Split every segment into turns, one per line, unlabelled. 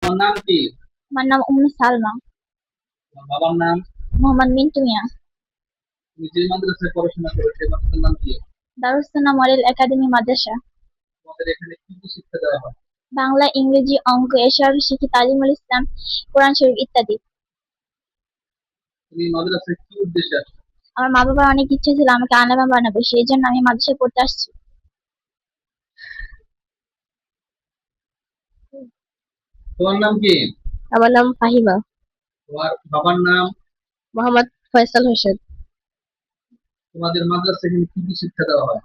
তোমার নাম কি?
আমার নাম সালমা।
তোমার বাবার নাম?
মোহাম্মদ মিন্টু মিয়া।
তুমি যে মাদ্রাসায় পড়াশোনা করো সেই মাদ্রাসার নাম কি?
দারুস মডেল একাডেমি মাদ্রাসা।
তোমাদের এখানে কি কি শিক্ষা দেওয়া হয়?
বাংলা, ইংরেজি, অঙ্ক এসব শিখি, তালিমুল ইসলাম, কোরআন শরীফ ইত্যাদি।
তুমি মাদ্রাসায় কি উদ্দেশ্যে আসছো?
আমার মা বাবার অনেক ইচ্ছে ছিল আমাকে আলেমা বানাবে, সেই জন্য আমি মাদ্রাসায় পড়তে আসছি।
তোমার নাম কি?
আমার নাম ফাহিমা।
তোমার বাবার নাম?
মোহাম্মদ ফয়সাল হোসেন।
তোমাদের মাদ্রাসায় এখানে কি কি শিক্ষা দেওয়া হয়?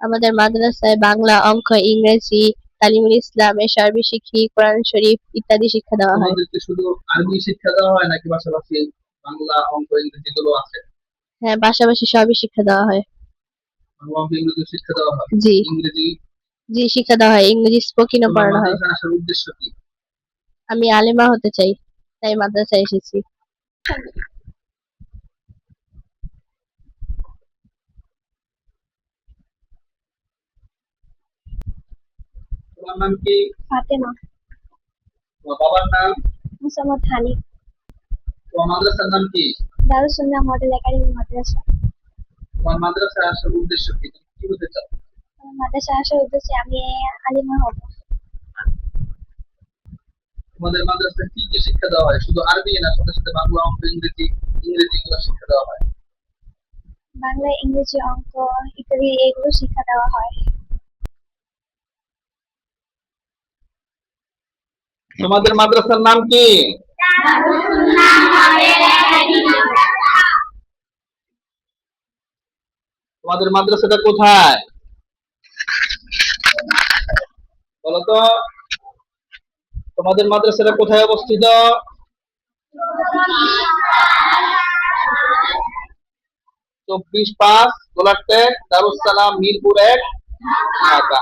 আমাদের মাদ্রাসায় বাংলা, অঙ্ক, ইংরেজি, তালিমুল ইসলাম এসব শিখি, কোরআন শরীফ ইত্যাদি শিক্ষা দেওয়া হয়।
তোমাদেরকে শুধু আরবি শিক্ষা দেওয়া হয় নাকি পাশাপাশি বাংলা, অঙ্ক, ইংরেজি গুলো আছে?
হ্যাঁ, পাশাপাশি সবই শিক্ষা দেওয়া হয়।
বাংলা, অঙ্ক, ইংরেজি শিক্ষা দেওয়া হয়?
জি।
ইংরেজি?
জি, শিক্ষা দেওয়া হয়, ইংরেজি স্পোকিংও
তোমার
পড়ানো হয়।
মাদ্রাসায় আসার উদ্দেশ্য কি?
আমি আলেমা হতে চাই, তাই মাদ্রাসায় এসেছি।
তোমার নাম কি?
ফাতেমা।
তোমার বাবার নাম?
মুসাম্মদ হানি।
তোমার মাদ্রাসার নাম কি?
দারুস মডেল একাডেমি মাদ্রাসা।
তোমার মাদ্রাসায় আসার উদ্দেশ্য কি? তুমি কি হতে চাও?
আমার মাদ্রাসায় আসার উদ্দেশ্যে আমি আলিমা হব।
তোমাদের মাদ্রাসায় কি কি শিক্ষা দেওয়া হয়? শুধু আরবি না সাথে সাথে বাংলা, অঙ্ক, ইংরেজি গুলো শিক্ষা দেওয়া হয়?
বাংলা, ইংরেজি, অঙ্ক ইত্যাদি এগুলো শিক্ষা দেওয়া হয়।
তোমাদের মাদ্রাসার নাম কি? তোমাদের মাদ্রাসাটা কোথায় বলো তো? তোমাদের মাদ্রাসাটা কোথায় অবস্থিত? 24/5 গোলাপটেক, দারুস সালাম, মিরপুর 1, ঢাকা।